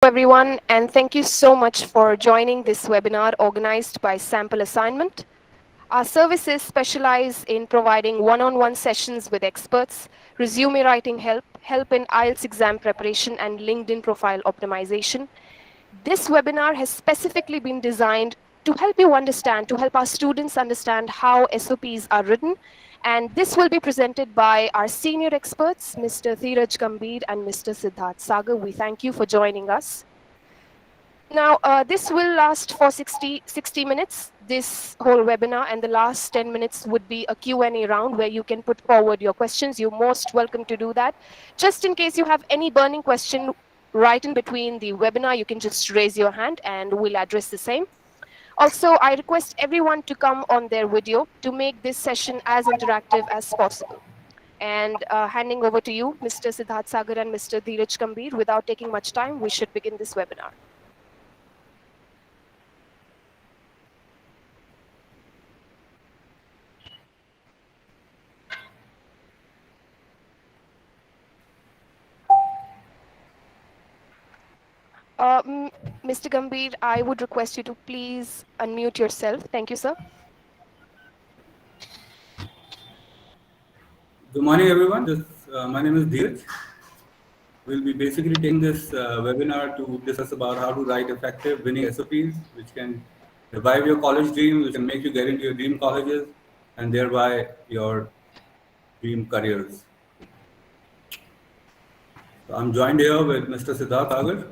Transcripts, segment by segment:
everyone, and thank you so much for joining this webinar organized by Sample Assignment. Our services specialize in providing one-on-one sessions with experts, resume writing help in IELTS exam preparation, and LinkedIn profile optimization. This webinar has specifically been designed to help our students understand how SOPs are written. And this will be presented by our senior experts, Mr. Dheeraj Gambhir and Mr. Siddharth Sagar. We thank you for joining us. Now, this will last for 60 minutes, this whole webinar, and the last 10 minutes would be a Q&A round where you can put forward your questions. You're most welcome to do that. Just in case you have any burning question right in between the webinar, you can just raise your hand and we'll address the same. Also, I request everyone to come on their video to make this session as interactive as possible. And handing over to you, Mr. Siddharth Sagar and Mr. Dheeraj Gambhir. Without taking much time, we should begin this webinar. Mr. Gambhir, I would request you to please unmute yourself. Thank you, sir. Good morning, everyone. My name is Dheeraj. We'll be basically taking this webinar to discuss about how to write effective winning SOPs, which can revive your college dreams, which can make you get into your dream colleges, and thereby your dream careers. So I'm joined here with Mr. Siddharth Sagar.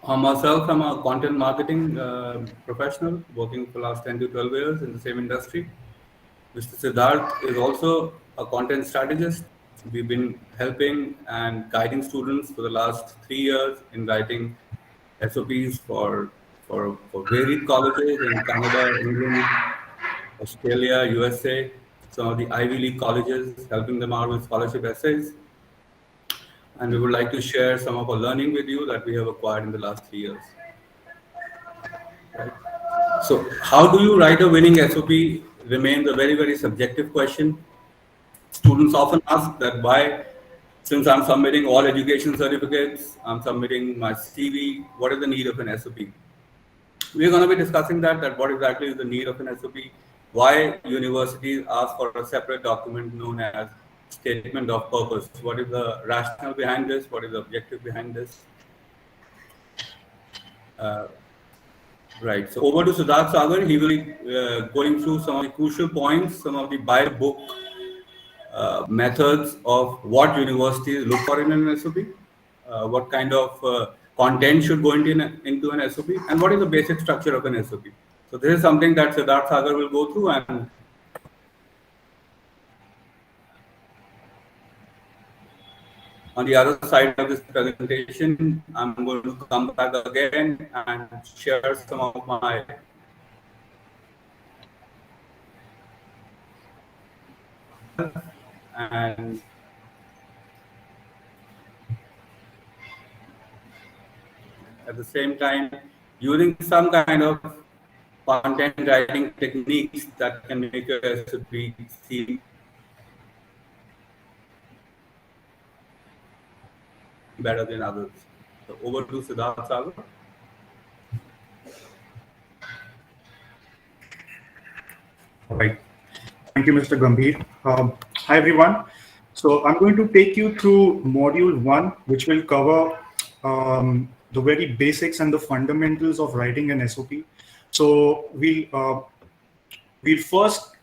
Myself, I'm a content marketing professional working for the last 10 to 12 years in the same industry. Mr. Siddharth is also a content strategist. We've been helping and guiding students for the last 3 years in writing SOPs for varied colleges in Canada, England, Australia, USA, some of the Ivy League colleges, helping them out with scholarship essays. And we would like to share some of our learning with you that we have acquired in the last 3 years. Right. So how do you write a winning SOP remains a very, very subjective question. Students often ask that why, since I'm submitting all education certificates, I'm submitting my CV, what is the need of an SOP? We're going to be discussing that what exactly is the need of an SOP, why universities ask for a separate document known as statement of purpose. What is the rationale behind this? What is the objective behind this? Right. So over to Siddharth Sagar. He will be going through some of the crucial points, some of the by book methods of what universities look for in an SOP, what kind of content should go into an SOP, and what is the basic structure of an SOP. So this is something that Siddharth Sagar will go through, and on the other side of this presentation, I'm going to come back again and share some of my and at the same time using some kind of content writing techniques that can make your SOP seem better than others. So over to Siddharth Sagar. All right. Thank you, Mr. Gambhir. Hi, everyone. So I'm going to take you through module 1, which will cover the very basics and the fundamentals of writing an SOP. So we'll first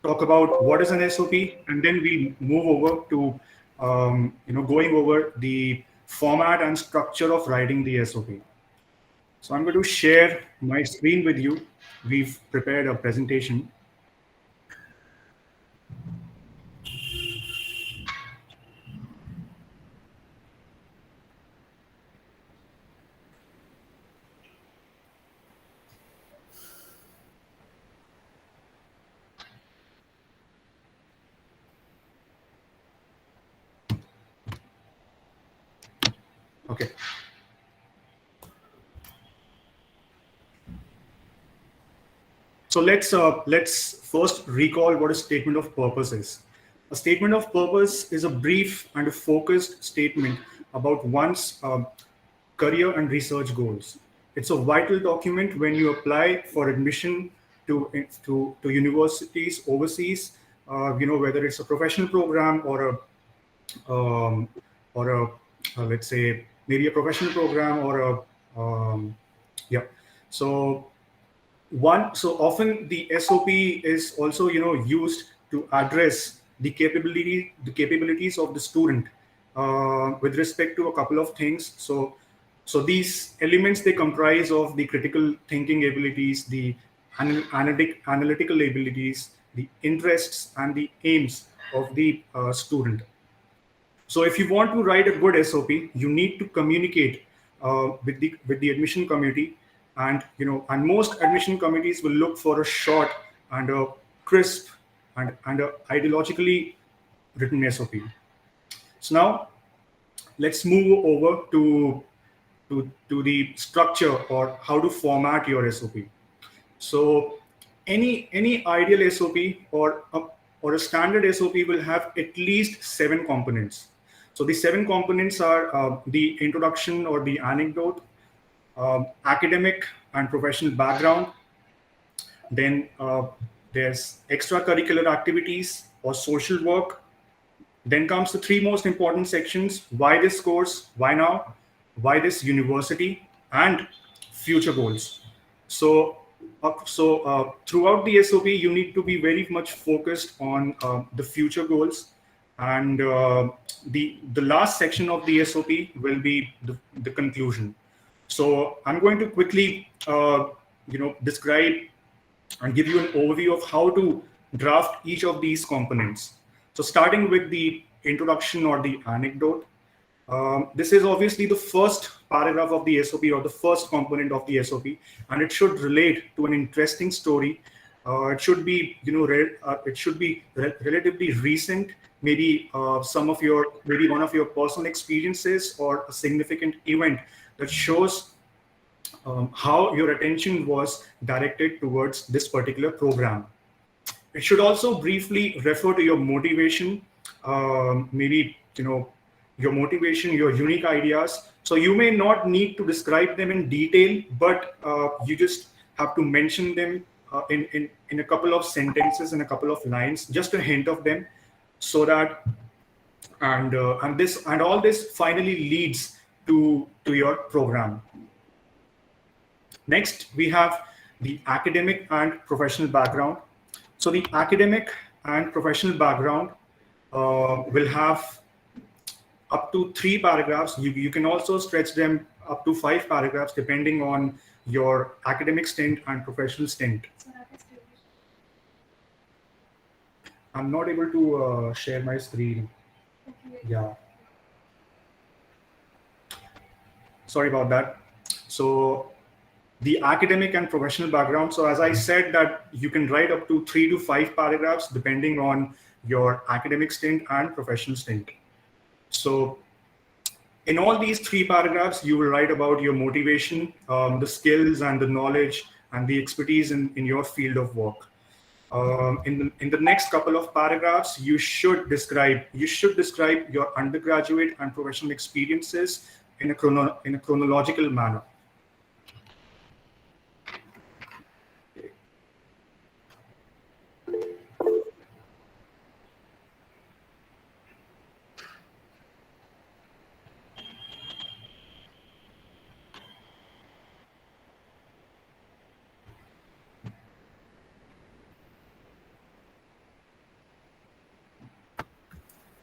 talk about what is an SOP, and then we'll move over to going over the format and structure of writing the SOP. So I'm going to share my screen with you. We've prepared a presentation. Okay. So let's first recall what a statement of purpose is. A statement of purpose is a brief and a focused statement about one's career and research goals. It's a vital document when you apply for admission to universities overseas, whether it's a professional program um, or a let's say maybe a professional program or yeah. So so often the SOP is also used to address the capabilities of the student with respect to a couple of things. So these elements, they comprise of the critical thinking abilities, the analytical abilities, the interests, and the aims of the student. So if you want to write a good SOP, you need to communicate with the admission committee, and most admission committees will look for a short and a crisp and a ideologically written SOP. So now let's move over to the structure or how to format your SOP. So any ideal SOP or a standard SOP will have at least 7 components. So the 7 components are the introduction or the anecdote, academic and professional background. Then there's extracurricular activities or social work. Then comes the 3 most important sections: why this course, why now, why this university, and future goals. So throughout the SOP, you need to be very much focused on the future goals, and the last section of the SOP will be the conclusion. So I'm going to quickly describe and give you an overview of how to draft each of these components. So starting with the introduction or the anecdote, this is obviously the first paragraph of the SOP or the first component of the SOP, and it should relate to an interesting story. It should be, relatively recent, maybe maybe one of your personal experiences or a significant event that shows how your attention was directed towards this particular program. It should also briefly refer to your motivation, maybe your motivation, your unique ideas. So you may not need to describe them in detail, but you just have to mention them in a couple of sentences, in a couple of lines, just a hint of them, so that and all this finally leads to your program. Next, we have the academic and professional background. So the academic and professional background will have up to 3 paragraphs. You can also stretch them up to 5 paragraphs depending on your academic stint and professional stint. I'm not able to share my screen. Yeah. Sorry about that. So the academic and professional background. So as I said, that you can write up to 3 to 5 paragraphs depending on your academic stint and professional stint. So in all these 3 paragraphs, you will write about your motivation, the skills and the knowledge and the expertise in your field of work. In the next couple of paragraphs, you should describe your undergraduate and professional experiences in a chronological manner.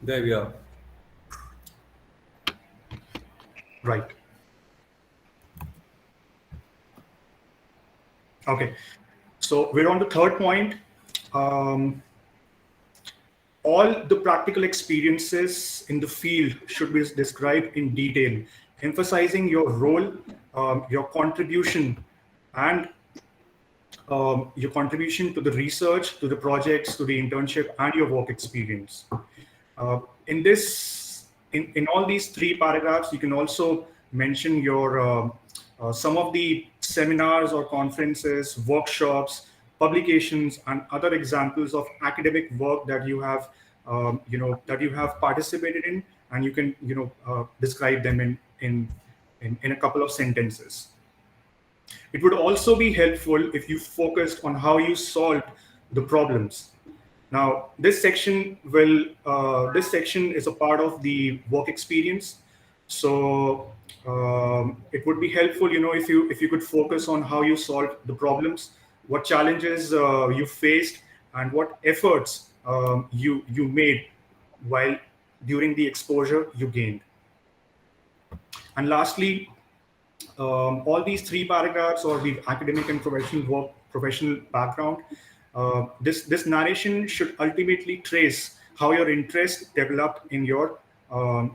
There we are. Right. Okay. So we're on the third point. All the practical experiences in the field should be described in detail, emphasizing your role, your contribution, and your contribution to the research, to the projects, to the internship, and your work experience. In all these 3 paragraphs, you can also mention your some of the seminars or conferences, workshops, publications, and other examples of academic work that you have participated in, and you can describe them in in a couple of sentences. It would also be helpful if you focused on how you solved the problems. Now, this section is a part of the work experience. So it would be helpful, if you could focus on how you solved the problems, what challenges you faced, and what efforts you made while during the exposure you gained. And lastly, all these three paragraphs, or the academic and professional background, this narration should ultimately trace how your interest developed in your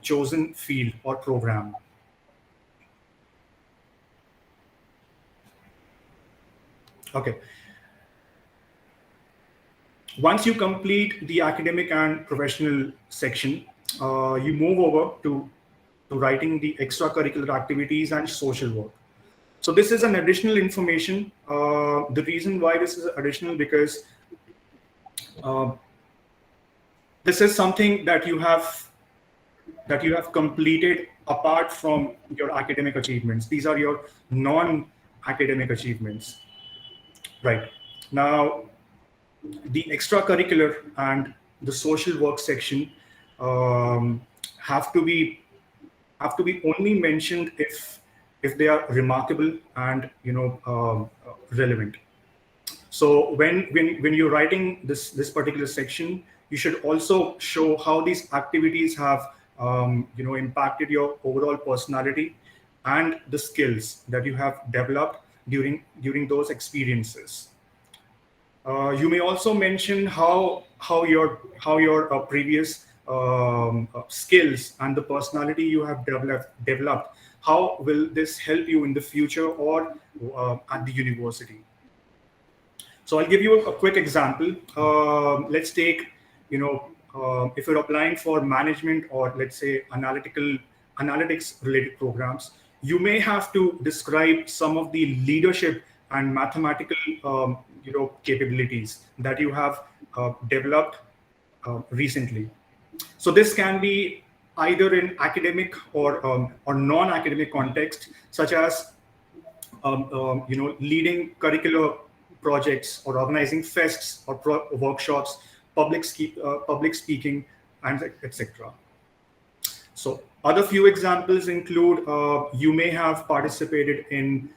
chosen field or program. Okay. Once you complete the academic and professional section, you move over to writing the extracurricular activities and social work. So this is an additional information. The reason why this is additional, because this is something that you have completed apart from your academic achievements. These are your non-academic achievements. Right. Now, the extracurricular and the social work section have to be only mentioned if they are remarkable and relevant. So when you're writing this particular section, you should also show how these activities have impacted your overall personality and the skills that you have developed during those experiences. You may also mention how your previous skills and the personality you have developed, how will this help you in the future or at the university. So I'll give you a quick example. Let's take, if you're applying for management or let's say analytics related programs, you may have to describe some of the leadership and mathematical capabilities that you have developed recently. So this can be either in academic or non-academic context, such as leading curricular projects or organizing fests or workshops, public speaking, and etc. So other few examples include you may have participated in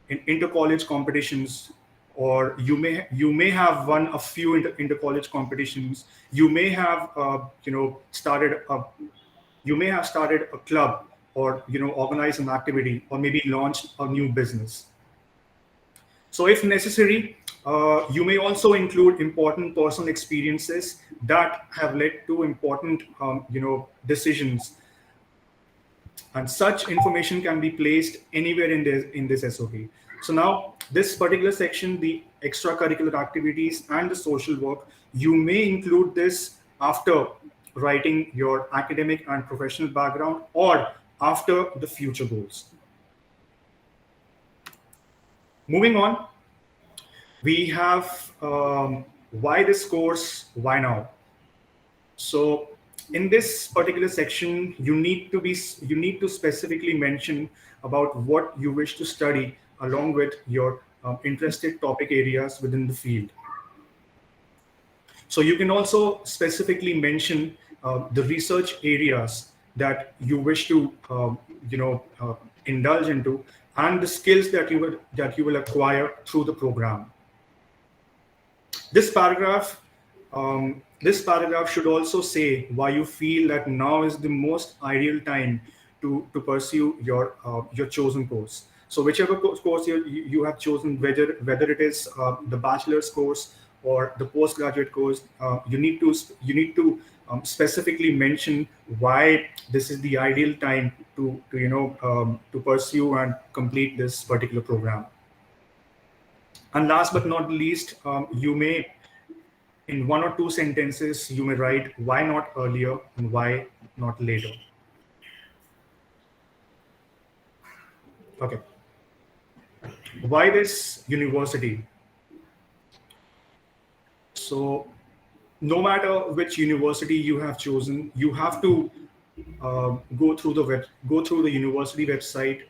inter-college competitions, or you may have won a few inter-college competitions. You may have started a club, or organized an activity, or maybe launched a new business. So if necessary, you may also include important personal experiences that have led to important decisions, and such information can be placed anywhere in this SOP. So now this particular section, the extracurricular activities and the social work, you may include this after writing your academic and professional background, or after the future goals. Moving on, we have why this course, why now? So in this particular section, you need to specifically mention about what you wish to study along with your interested topic areas within the field. So you can also specifically mention the research areas that you wish to indulge into, and the skills that you will acquire through the program. This paragraph should also say why you feel that now is the most ideal time to pursue your chosen course. So whichever course you have chosen, whether it is the bachelor's course or the postgraduate course, you need to specifically mention why this is the ideal time to pursue and complete this particular program. And last but not least, you may, in one or two sentences, you may write why not earlier and why not later. Okay. Why this university? So no matter which university you have chosen, you have to go through the university website,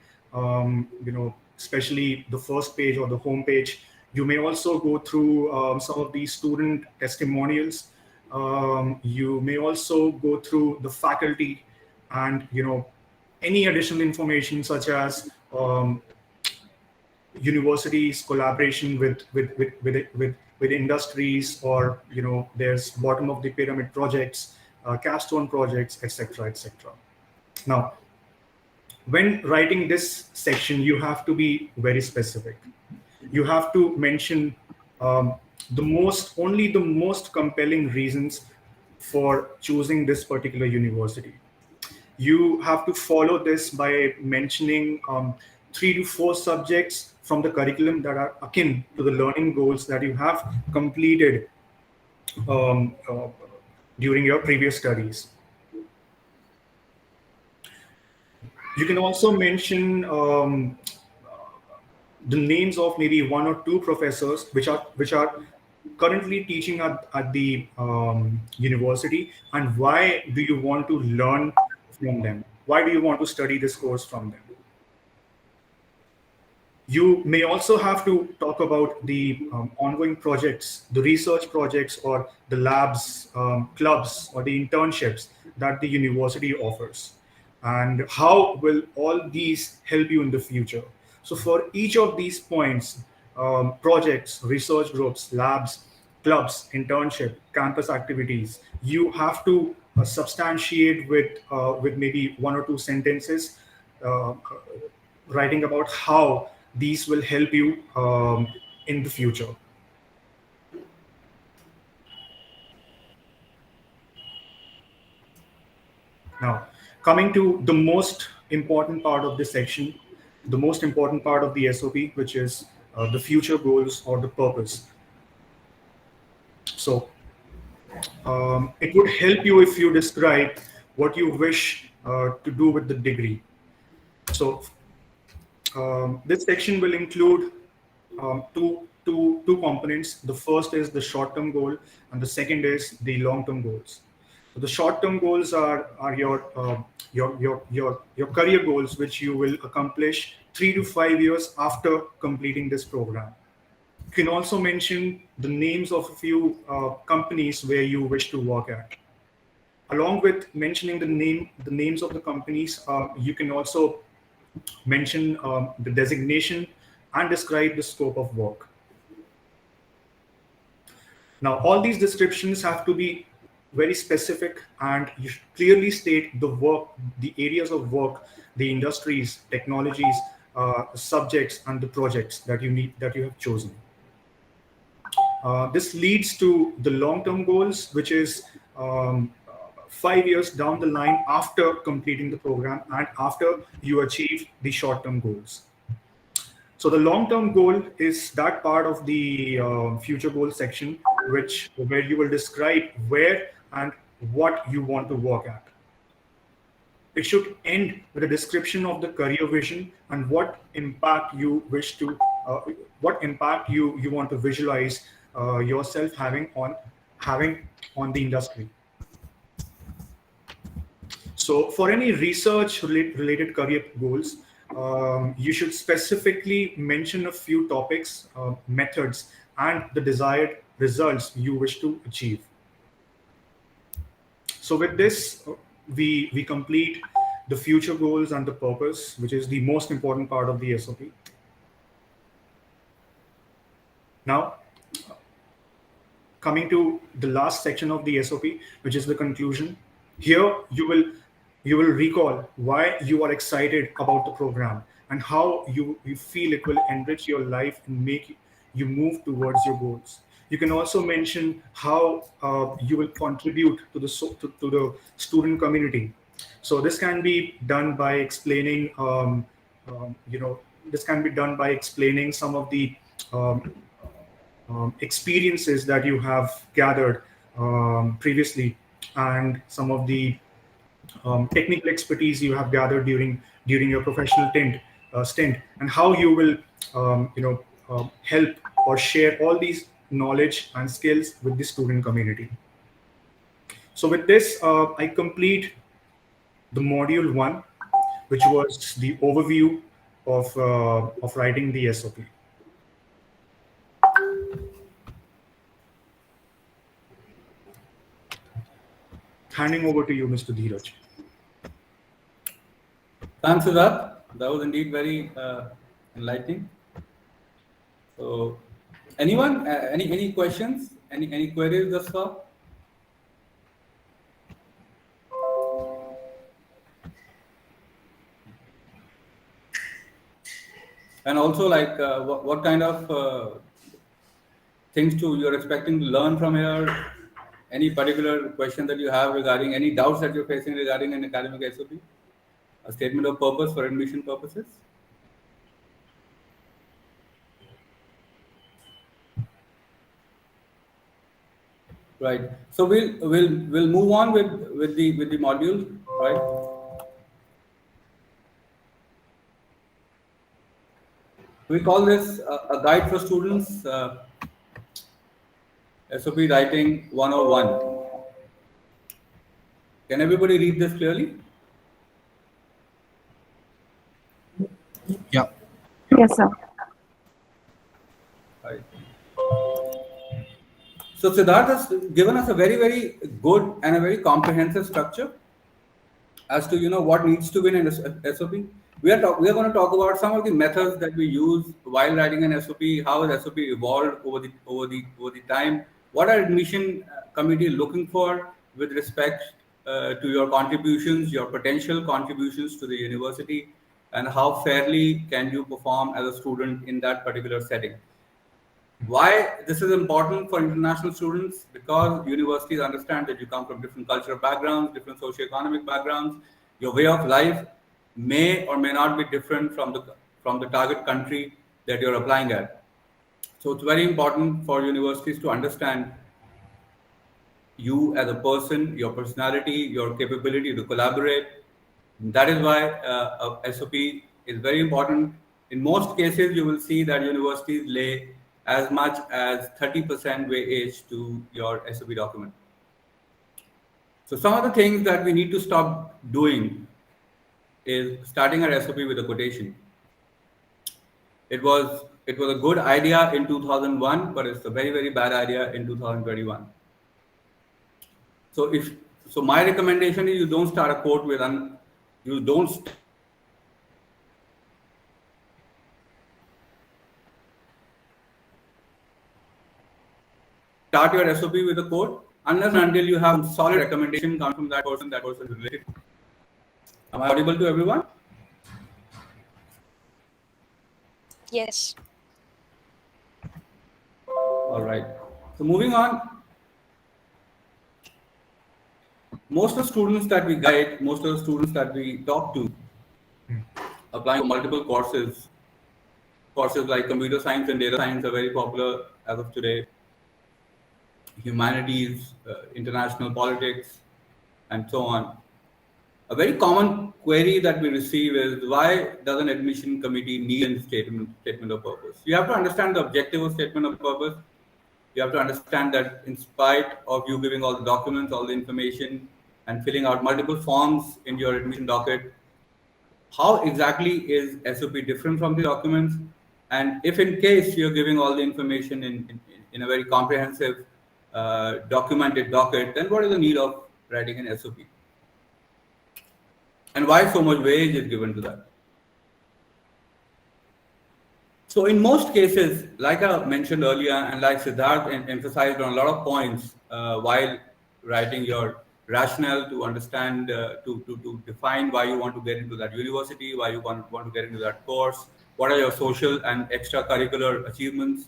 especially the first page or the home page. You may also go through some of the student testimonials. You may also go through the faculty and any additional information such as universities collaboration with industries, or there's bottom of the pyramid projects, capstone projects, etc., etc. Now, when writing this section, you have to be very specific. You have to mention um, only the most compelling reasons for choosing this particular university. You have to follow this by mentioning 3 to 4 subjects from the curriculum that are akin to the learning goals that you have completed um, uh, during your previous studies. You can also mention the names of maybe 1 or 2 professors which are currently teaching at the university, and why do you want to learn from them? Why do you want to study this course from them? You may also have to talk about the ongoing projects, the research projects, or the labs, clubs, or the internships that the university offers, and how will all these help you in the future. So, for each of these points, projects, research groups, labs, clubs, internship, campus activities, you have to substantiate with maybe 1 or 2 sentences, uh, writing about how these will help you in the future. Now, coming to the most important part of this section, the most important part of the SOP, which is the future goals or the purpose. So, it would help you if you describe what you wish to do with the degree. So, this section will include two components. The first is the short-term goal, and the second is the long-term goals. So the short-term goals are your career goals, which you will accomplish 3 to 5 years after completing this program. You can also mention the names of a few companies where you wish to work at. Along with mentioning the names of the companies, you can also mention the designation and describe the scope of work. Now, all these descriptions have to be very specific, and you should clearly state the work, the areas of work, the industries, technologies, subjects, and the projects that you have chosen. This leads to the long-term goals, which is 5 years down the line after completing the program and after you achieve the short-term goals. So the long-term goal is that part of the future goals section, where you will describe where and what you want to work at. It should end with a description of the career vision and what impact you want to visualize yourself having on the industry. So for any research related career goals, you should specifically mention a few topics, methods, and the desired results you wish to achieve. So with this, we complete the future goals and the purpose, which is the most important part of the SOP. Now, coming to the last section of the SOP, which is the conclusion. Here you will recall why you are excited about the program and how you feel it will enrich your life and make you move towards your goals. You can also mention how you will contribute to the student community. So this can be done by explaining, this can be done by explaining some of the um, experiences that you have gathered previously, and some of the technical expertise you have gathered during your professional stint, and how you will help or share all these knowledge and skills with the student community. So with this, I complete the module 1, which was the overview of writing the SOP. Handing over to you, Mr. Dheeraj. Thanks, Siddharth. That was indeed very enlightening. So, anyone, any questions, any queries thus far? And also, like, what kind of things you're expecting to learn from here? Any particular question that you have regarding any doubts that you're facing regarding an academic SOP? A statement of purpose for admission purposes? Right. So we'll move on with the module, right? We call this a guide for students, SOP Writing 101. Can everybody read this clearly? Yeah. Yes, sir. Right. So Siddharth has given us a very, very good and a very comprehensive structure as to what needs to be in an SOP. We are going to talk about some of the methods that we use while writing an SOP. How has SOP evolved over the time? What are admission committee looking for with respect to your contributions, your potential contributions to the university, and how fairly can you perform as a student in that particular setting? Why this is important for international students? Because universities understand that you come from different cultural backgrounds, different socio-economic backgrounds. Your way of life may or may not be different from the target country that you're applying at. So it's very important for universities to understand you as a person, your personality, your capability to collaborate. That is why a SOP is very important. In most cases, you will see that universities lay as much as 30% weightage to your SOP document. So some of the things that we need to stop doing is starting our SOP with a quotation. It was a good idea in 2001, but it's a very, very bad idea in 2021. So my recommendation is you don't start a quote with you don't start your SOP with a quote unless and until you have solid recommendation come from that person is related. Am I audible to everyone? Yes. All right. So moving on, most of the students that we guide, most of the students that we talk to, applying for multiple courses like computer science and data science are very popular as of today. Humanities, international politics, and so on. A very common query that we receive is why does an admission committee need a statement of purpose? You have to understand the objective of statement of purpose. You have to understand that in spite of you giving all the documents, all the information, and filling out multiple forms in your admission docket, how exactly is SOP different from the documents? And if in case you're giving all the information in a very comprehensive documented docket, then what is the need of writing an SOP? And why so much weight is given to that? So in most cases, like I mentioned earlier, and like Siddharth emphasized on a lot of points while writing your rationale to understand, to define why you want to get into that university, why you want to get into that course, what are your social and extracurricular achievements,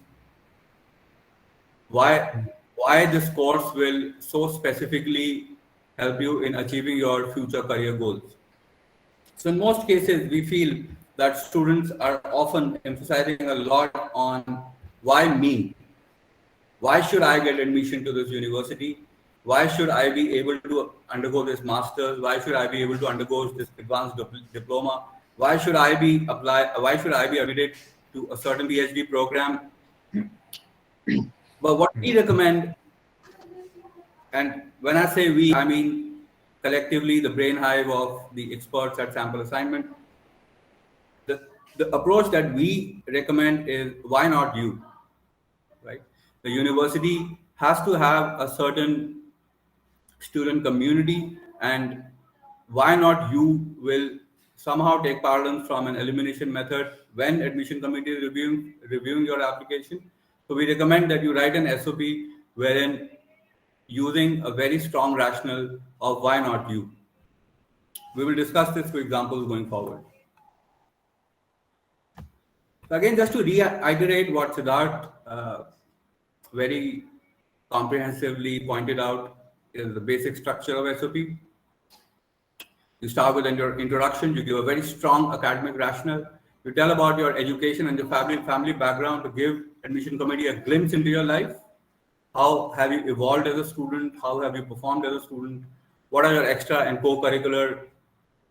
why this course will so specifically help you in achieving your future career goals. So in most cases, we feel that students are often emphasizing a lot on why me? Why should I get admission to this university? Why should I be able to undergo this master's? Why should I be able to undergo this advanced diploma? Why should I be admitted to a certain PhD program? But what we recommend, and when I say we, I mean collectively the brain hive of the experts at sample assignment. The approach that we recommend is why not you, right? The university has to have a certain student community, and why not you will somehow take pardon from an elimination method when admission committee is reviewing your application. So we recommend that you write an SOP wherein using a very strong rationale of why not you. We will discuss this with examples going forward. So again, just to reiterate what Siddharth very comprehensively pointed out is the basic structure of SOP. You start with your introduction, you give a very strong academic rationale. You tell about your education and your family background to give admission committee a glimpse into your life. How have you evolved as a student? How have you performed as a student? What are your extra and co-curricular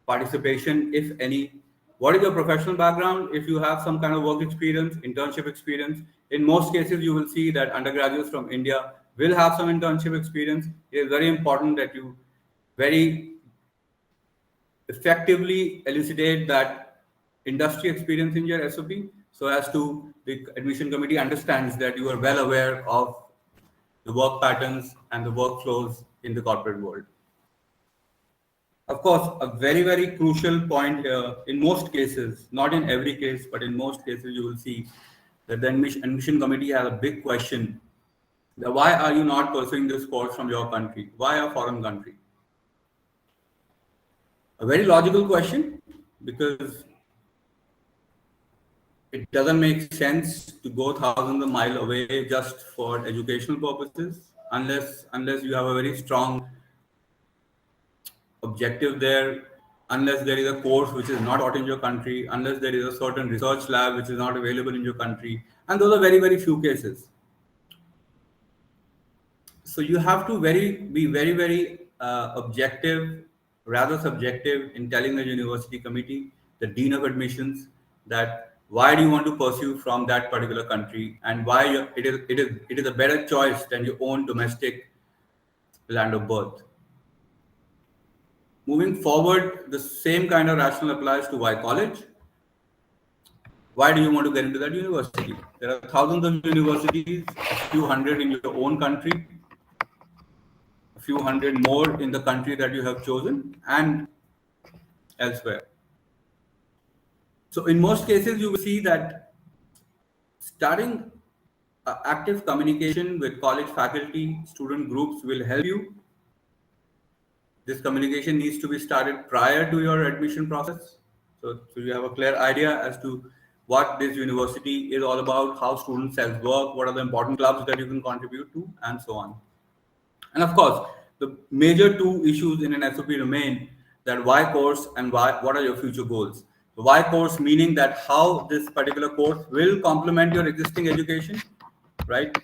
participation, if any? What is your professional background? If you have some kind of work experience, internship experience, in most cases, you will see that undergraduates from India will have some internship experience. It is very important that you very effectively elucidate that industry experience in your SOP so as to the admission committee understands that you are well aware of the work patterns and the workflows in the corporate world. Of course, a very, very crucial point here, in most cases, not in every case, but in most cases, you will see that the admission committee has a big question. That why are you not pursuing this course from your country? Why a foreign country? A very logical question, because it doesn't make sense to go thousands of miles away just for educational purposes, unless you have a very strong objective there, unless there is a course which is not taught in your country, unless there is a certain research lab which is not available in your country, and those are very, very few cases. So you have to be very, very objective, rather subjective in telling the university committee, the dean of admissions, that why do you want to pursue from that particular country, and why it is a better choice than your own domestic land of birth. Moving forward, the same kind of rationale applies to why college. Why do you want to get into that university? There are thousands of universities, a few hundred in your own country, a few hundred more in the country that you have chosen, and elsewhere. So in most cases, you will see that starting active communication with college faculty, student groups will help you. This communication needs to be started prior to your admission process. So you have a clear idea as to what this university is all about, how students self-work, what are the important clubs that you can contribute to, and so on. And of course, the major two issues in an SOP remain that why course and what are your future goals. The why course meaning that how this particular course will complement your existing education, right?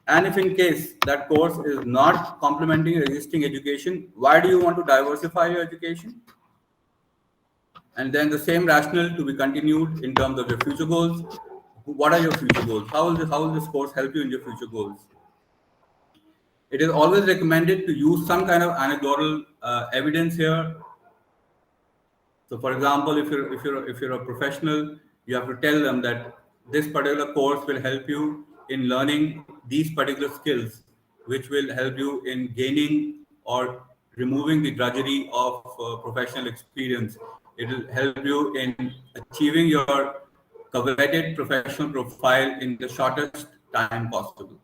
And if in case that course is not complementing your existing education, why do you want to diversify your education? And then the same rationale to be continued in terms of your future goals. What are your future goals? How will this course help you in your future goals? It is always recommended to use some kind of anecdotal evidence here. So, for example, if you're a professional, you have to tell them that this particular course will help you in learning these particular skills, which will help you in gaining or removing the drudgery of professional experience. It will help you in achieving your coveted professional profile in the shortest time possible.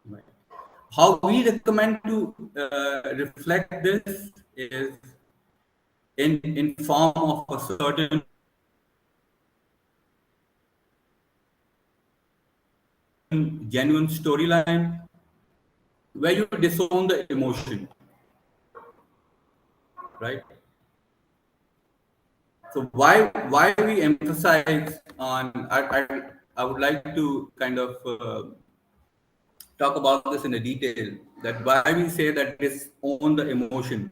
Right. How we recommend to reflect this is in form of a certain genuine storyline where you disown the emotion, right? So why we emphasize on, I would like to kind of talk about this in a detail, that why we say that disown the emotion.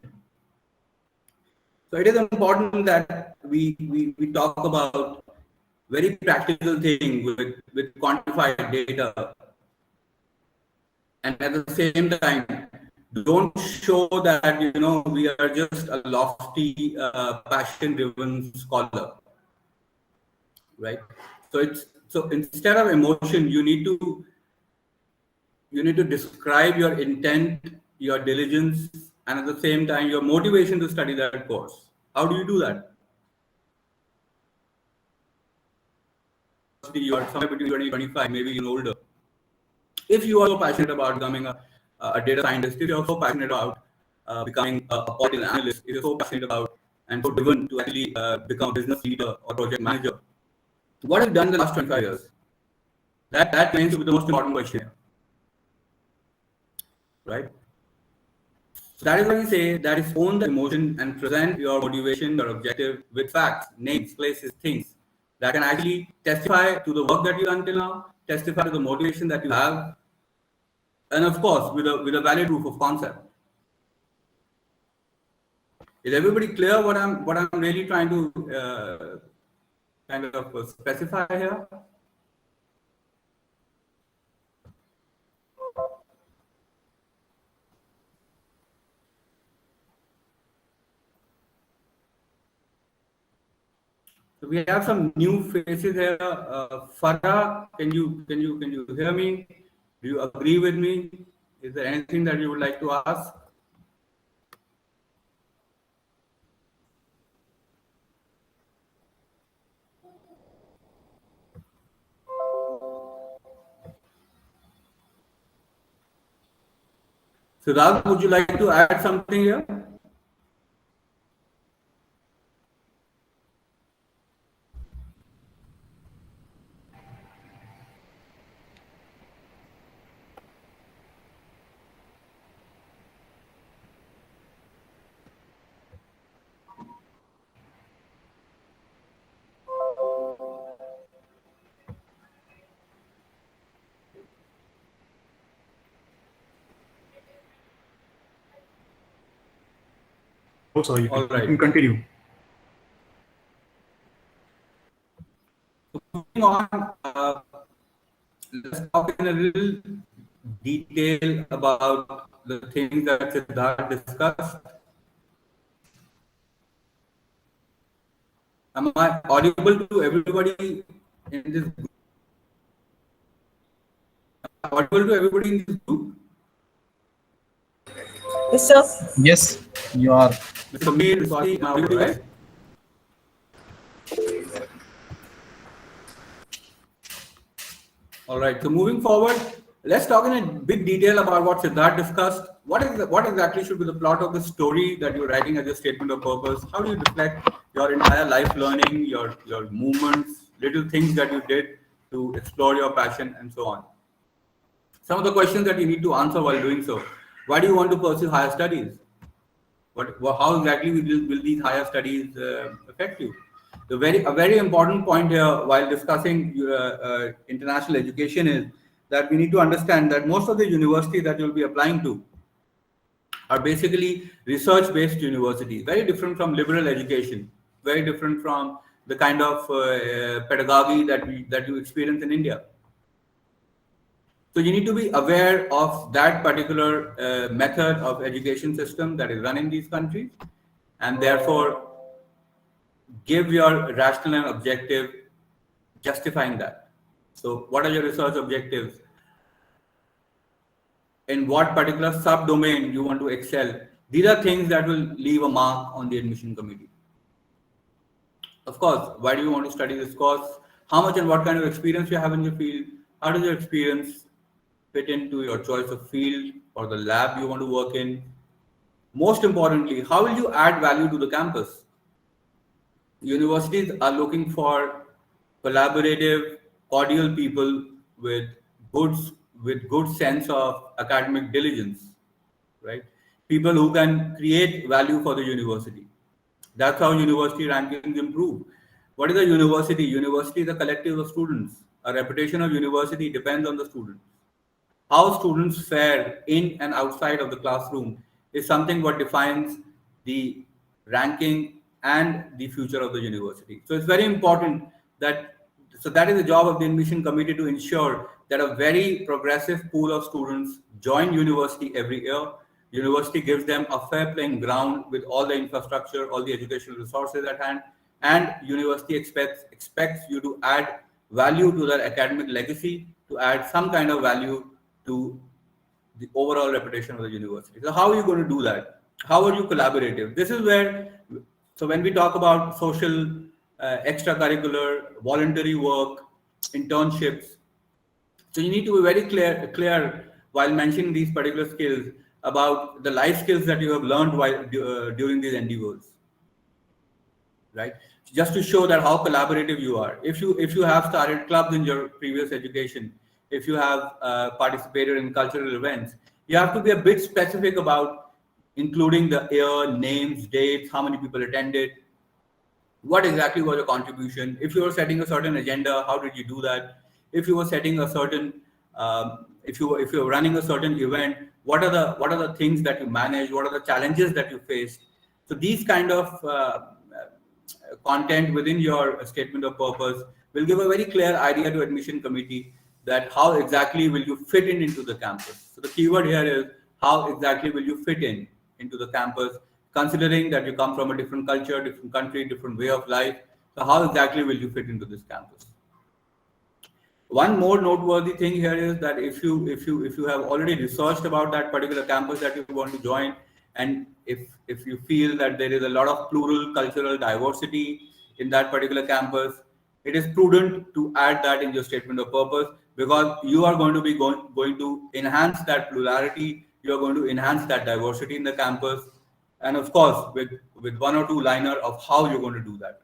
So it is important that we talk about very practical thing with quantified data, and at the same time don't show that, you know, we are just a lofty, passion-driven scholar, right? So instead of emotion, you need to describe your intent, your diligence, and at the same time your motivation to study that course. How do you do that? You are somewhere between 20 and 25, maybe even older. If you are so passionate about becoming a data scientist, if you're so passionate about becoming a political analyst, if you're so passionate about and so driven to actually become a business leader or project manager, what have you done in the last 25 years? That remains to be the most important question here, right? So that is why we say that is own the emotion and present your motivation, your objective with facts, names, places, things that can actually testify to the work that you've done till now, testify to the motivation that you have, and of course with a valid proof of concept. Is everybody clear what I'm really trying to kind of specify here? So we have some new faces here. Farah, can you hear me? Do you agree with me? Is there anything that you would like to ask? Siddharth, would you like to add something here? Also, you All right. can continue. Moving on, let's talk in a little detail about the things that Siddharth discussed. Am I audible to everybody in this group? Am I audible to everybody in this group? Yes, sir. Yes, you are. Mr. Mir, sorry, am I audible, right? All right. So moving forward, let's talk in a big detail about what Siddharth discussed. What exactly should be the plot of the story that you're writing as a statement of purpose? How do you reflect your entire life learning, your movements, little things that you did to explore your passion, and so on? Some of the questions that you need to answer while doing so. Why do you want to pursue higher studies? How exactly will these higher studies affect you? A very important point here while discussing international education is that we need to understand that most of the universities that you'll be applying to are basically research-based universities, very different from liberal education, very different from the kind of pedagogy that you experience in India. So you need to be aware of that particular method of education system that is run in these countries, and therefore give your rational and objective justifying that. So what are your research objectives? In what particular subdomain you want to excel? These are things that will leave a mark on the admission committee. Of course, why do you want to study this course? How much and what kind of experience you have in your field? How does your experience fit into your choice of field or the lab you want to work in? Most importantly, how will you add value to the campus? Universities are looking for collaborative, cordial people with good sense of academic diligence, right? People who can create value for the university. That's how university rankings improve. What is a university? University is a collective of students. A reputation of university depends on the students. How students fare in and outside of the classroom is something what defines the ranking and the future of the university. So it's very important that is the job of the admission committee to ensure that a very progressive pool of students join university every year. University gives them a fair playing ground with all the infrastructure, all the educational resources at hand, and university expects you to add value to their academic legacy, to add some kind of value to the overall reputation of the university. So how are you going to do that? How are you collaborative? This is where, so when we talk about social, extracurricular, voluntary work, internships, so you need to be very clear while mentioning these particular skills about the life skills that you have learned while during these endeavors, right? Just to show that how collaborative you are. If you have started clubs in your previous education, if you have participated in cultural events, you have to be a bit specific about including the year, names, dates, how many people attended, what exactly was your contribution. If you were setting a certain agenda, how did you do that? If you were setting a certain if you were running a certain event, what are the things that you managed, what are the challenges that you faced? So these kind of content within your statement of purpose will give a very clear idea to admission committee that how exactly will you fit in into the campus. So the keyword here is how exactly will you fit in into the campus, considering that you come from a different culture, different country, different way of life. So how exactly will you fit into this campus? One more noteworthy thing here is that if you have already researched about that particular campus that you want to join, and if you feel that there is a lot of plural cultural diversity in that particular campus, it is prudent to add that in your statement of purpose, because you are going to be going to enhance that plurality, you are going to enhance that diversity in the campus, and of course with one or two liner of how you're going to do that.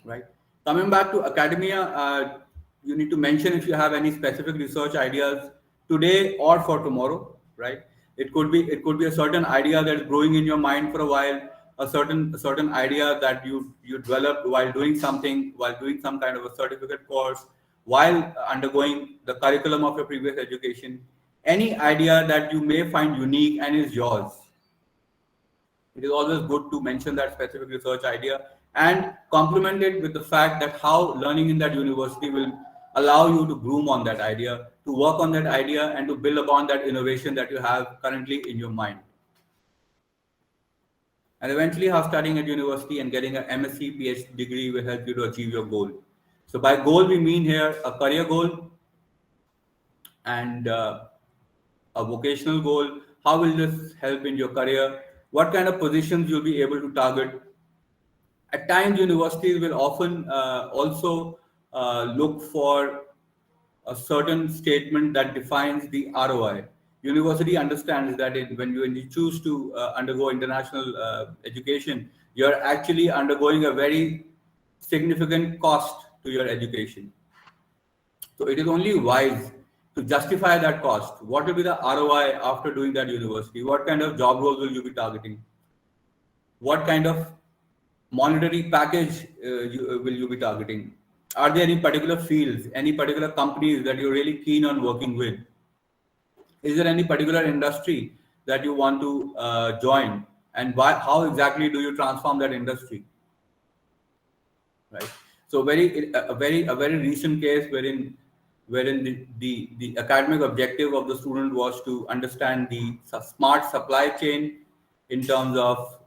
Right. Coming back to academia, you need to mention if you have any specific research ideas today or for tomorrow. Right. It could be a certain idea that's growing in your mind for a while, a certain idea that you developed while doing something, while doing some kind of a certificate course, while undergoing the curriculum of your previous education. Any idea that you may find unique and is yours, it is always good to mention that specific research idea and complement it with the fact that how learning in that university will allow you to groom on that idea, to work on that idea, and to build upon that innovation that you have currently in your mind. And eventually, how studying at university and getting an MSc PhD degree will help you to achieve your goal. So by goal, we mean here a career goal and a vocational goal. How will this help in your career? What kind of positions you'll be able to target? At times, universities will often also look for a certain statement that defines the ROI. University understands that when you choose to undergo international education, you're actually undergoing a very significant cost to your education. So it is only wise to justify that cost. What will be the ROI after doing that university? What kind of job roles will you be targeting? What kind of monetary package will you be targeting? Are there any particular fields, any particular companies that you're really keen on working with? Is there any particular industry that you want to join, and why? How exactly do you transform that industry? Right. So a very recent case wherein the academic objective of the student was to understand the smart supply chain in terms of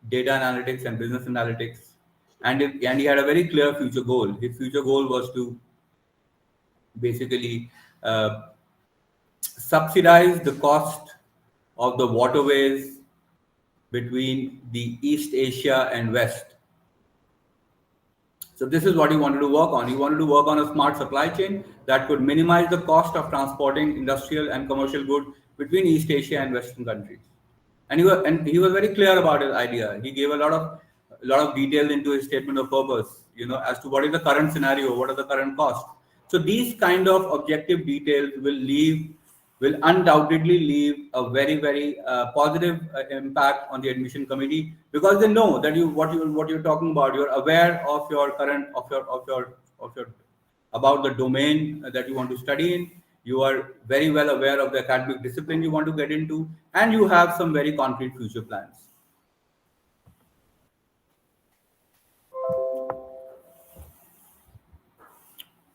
data analytics and business analytics, and he had a very clear future goal. His future goal was to basically subsidize the cost of the waterways between the East Asia and West. So this is what he wanted to work on. He wanted to work on a smart supply chain that could minimize the cost of transporting industrial and commercial goods between East Asia and Western countries. And he was very clear about his idea. He gave a lot of details into his statement of purpose, as to what is the current scenario, what are the current costs. So these kind of objective details will undoubtedly leave a very very positive impact on the admission committee, because they know that what you're talking about, you're aware of your current of your about the domain that you want to study in, you are very well aware of the academic discipline you want to get into, and you have some very concrete future plans.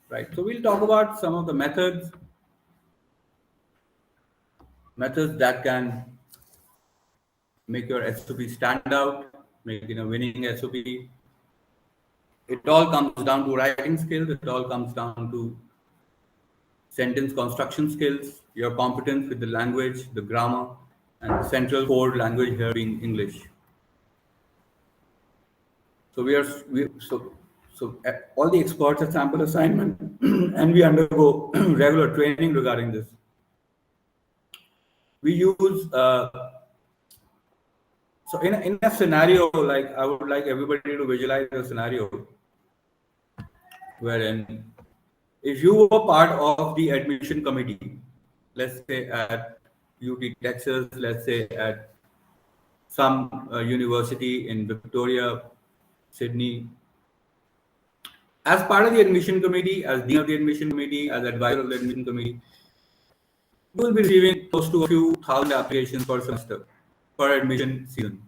Right, so we'll talk about some of the methods methods that can make your SOP stand out, make it a winning SOP. It all comes down to writing skills. It all comes down to sentence construction skills, your competence with the language, the grammar, and the central core language here being English. So all the experts at sample assignment, and we undergo regular training regarding this. We use so in a scenario, like I would like everybody to visualize a scenario wherein if you were part of the admission committee, let's say at UT Texas, let's say at some university in Victoria, Sydney, as part of the admission committee, as dean of the admission committee, as advisor of the admission committee, you will be receiving close to a few thousand applications per semester, per admission season.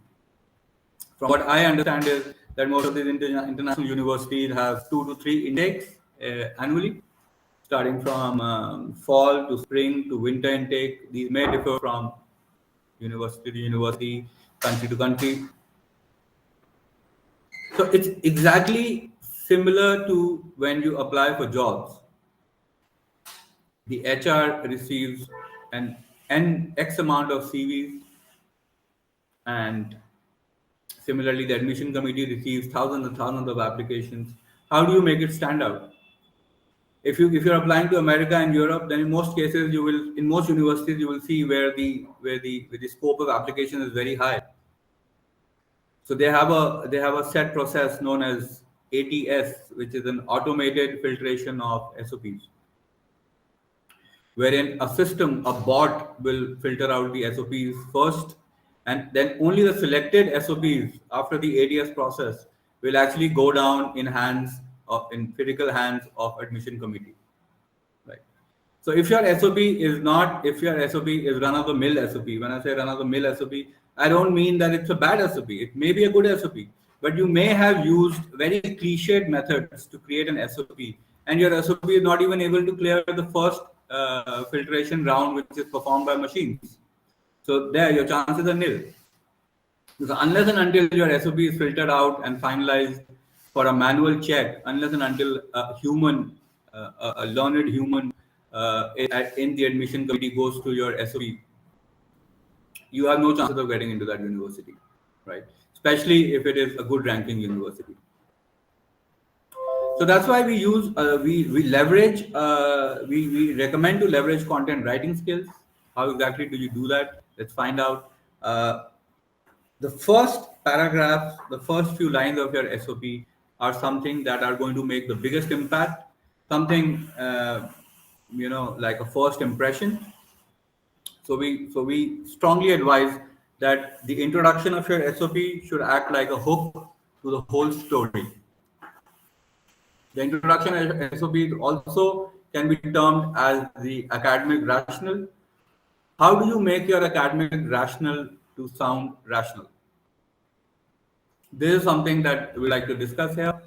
From what I understand is that most of these international universities have 2 to 3 intakes annually, starting from fall to spring to winter intake. These may differ from university to university, country to country. So it's exactly similar to when you apply for jobs. The HR receives an X amount of CVs, and similarly, the admission committee receives thousands and thousands of applications. How do you make it stand out? If you're applying to America and Europe, then in most cases in most universities you will see where the scope of application is very high. So they have a set process known as ATS, which is an automated filtration of SOPs, wherein a bot will filter out the SOPs first, and then only the selected SOPs after the ATS process will actually go down in physical hands of admission committee. Right. So if your SOP is run-of-the-mill SOP, when I say run-of-the-mill SOP, I don't mean that it's a bad SOP. It may be a good SOP, but you may have used very cliched methods to create an SOP, and your SOP is not even able to clear the first filtration round, which is performed by machines. So there, your chances are nil. Because unless and until your SOP is filtered out and finalized for a manual check, unless and until a learned human in the admission committee goes to your SOP, you have no chances of getting into that university, right? Especially if it is a good ranking university. So that's why we use we recommend to leverage content writing skills. How exactly do you do that? Let's find out. The first paragraph, the first few lines of your SOP are something that are going to make the biggest impact. Something like a first impression. So we strongly advise that the introduction of your SOP should act like a hook to the whole story. The introduction of SOP also can be termed as the academic rationale. How do you make your academic rationale to sound rational? This is something that we like to discuss here.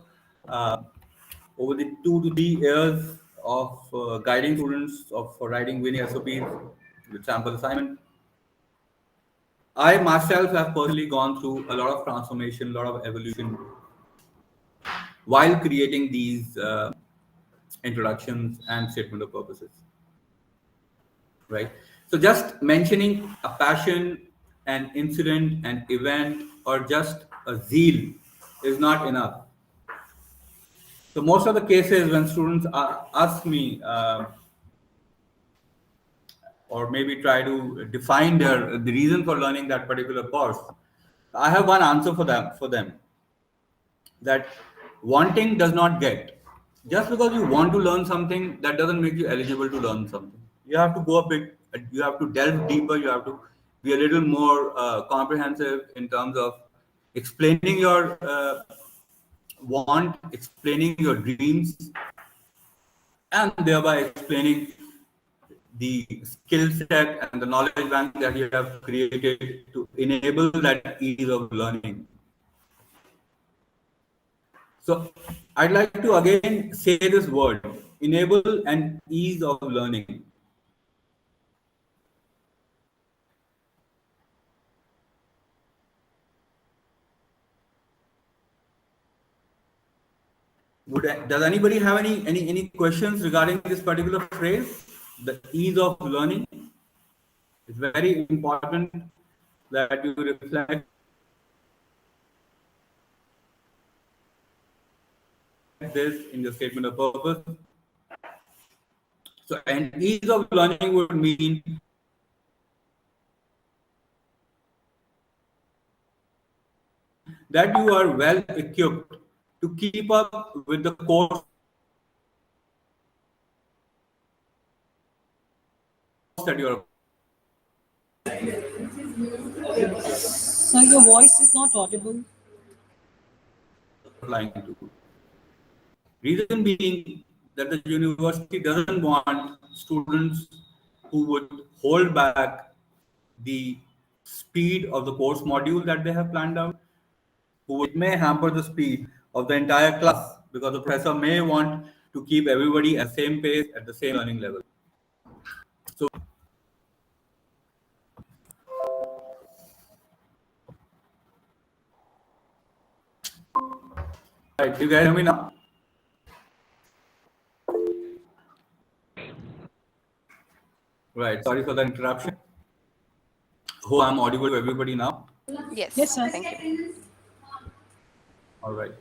Over the 2 to 3 years of guiding students for writing winning SOPs with sample assignment, I myself have personally gone through a lot of transformation, a lot of evolution while creating these introductions and statement of purposes. Right. So just mentioning a passion, an incident, an event, or just a zeal is not enough. So most of the cases when students ask me or maybe try to define the reason for learning that particular course, I have one answer for them that wanting does not get. Just because you want to learn something, that doesn't make you eligible to learn something. You have to go a bit, you have to delve deeper, you have to be a little more comprehensive in terms of explaining your want, explaining your dreams, and thereby explaining the skill set and the knowledge bank that you have created to enable that ease of learning. So I'd like to again say this word, enable and ease of learning. Does anybody have any questions regarding this particular phrase, the ease of learning? It's very important that you reflect this in your statement of purpose. So, an ease of learning would mean that you are well equipped to keep up with the course that you are Sir, your voice is not audible. applying to. Reason being that the university doesn't want students who would hold back the speed of the course module that they have planned out, who it may hamper the speed of the entire class because the professor may want to keep everybody at the same pace, at the same learning level. So, right, do you guys hear me now? Right, sorry for the interruption. Hope I'm audible to everybody now. Yes. Yes, sir. Thank you. All right.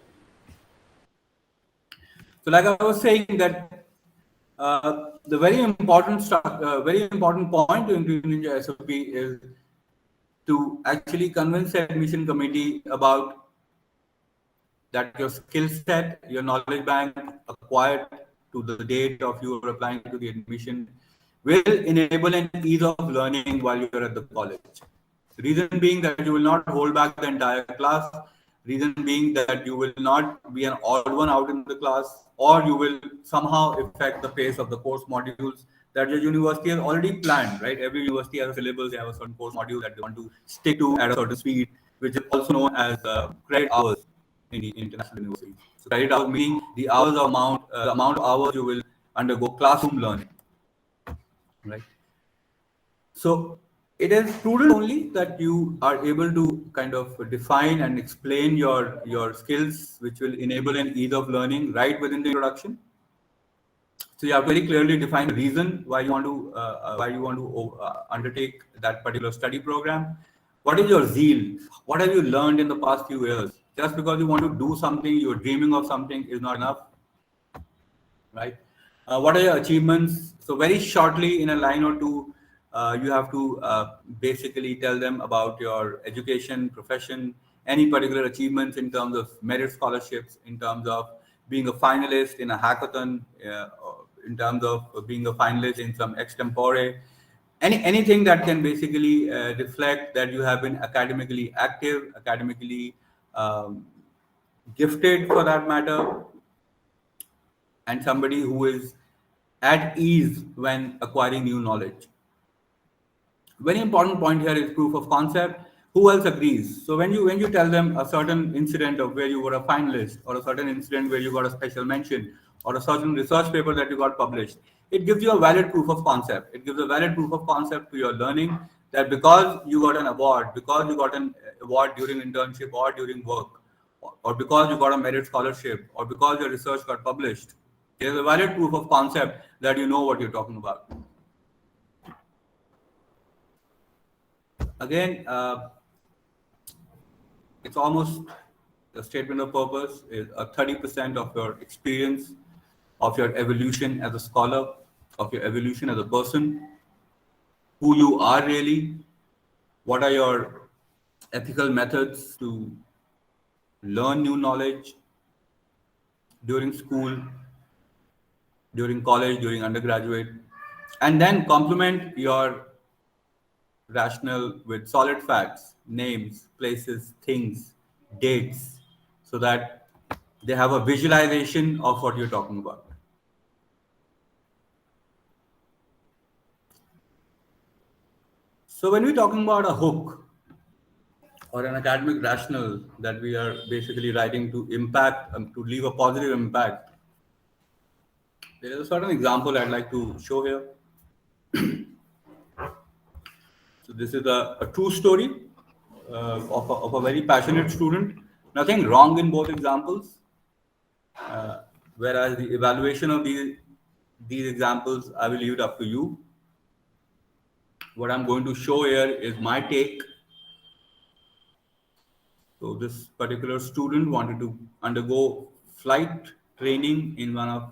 So, like I was saying, that the very important point to include in your SOP is to actually convince the admission committee about that your skill set, your knowledge bank acquired to the date of you applying to the admission will enable an ease of learning while you're at the college. Reason being that you will not hold back the entire class. Reason being that you will not be an odd one out in the class, or you will somehow affect the pace of the course modules that your university has already planned, right? Every university has a syllabus, they have a certain course module that they want to stick to at a certain speed, which is also known as credit hours in the international university. So credit hours meaning the amount of hours you will undergo classroom learning, right? So it is prudent only that you are able to kind of define and explain your skills, which will enable an ease of learning right within the introduction. So you have very clearly defined the reason why you want to undertake that particular study program. What is your zeal? What have you learned in the past few years? Just because you want to do something, you're dreaming of something is not enough, right? What are your achievements? So very shortly, in a line or two, you have to basically tell them about your education, profession, any particular achievements in terms of merit scholarships, in terms of being a finalist in a hackathon, in terms of being a finalist in some extempore, anything that can basically reflect that you have been academically active, academically gifted for that matter, and somebody who is at ease when acquiring new knowledge. Very important point here is proof of concept. Who else agrees? So when you tell them a certain incident of where you were a finalist, or a certain incident where you got a special mention, or a certain research paper that you got published, it gives you a valid proof of concept. It gives a valid proof of concept to your learning, that because you got an award, because you got an award during internship or during work, or because you got a merit scholarship, or because your research got published, there's a valid proof of concept that you know what you're talking about. Again, it's almost the statement of purpose is a 30% of your experience, of your evolution as a scholar, of your evolution as a person, who you are really, what are your ethical methods to learn new knowledge during school, during college, during undergraduate, and then complement your rationale with solid facts, names, places, things, dates, so that they have a visualization of what you're talking about. So when we're talking about a hook or an academic rationale that we are basically writing to impact, to leave a positive impact, there is a certain example I'd like to show here. So this is a true story of a very passionate student. Nothing wrong in both examples. whereas the evaluation of these examples, I will leave it up to you. What I'm going to show here is my take. So this particular student wanted to undergo flight training in one of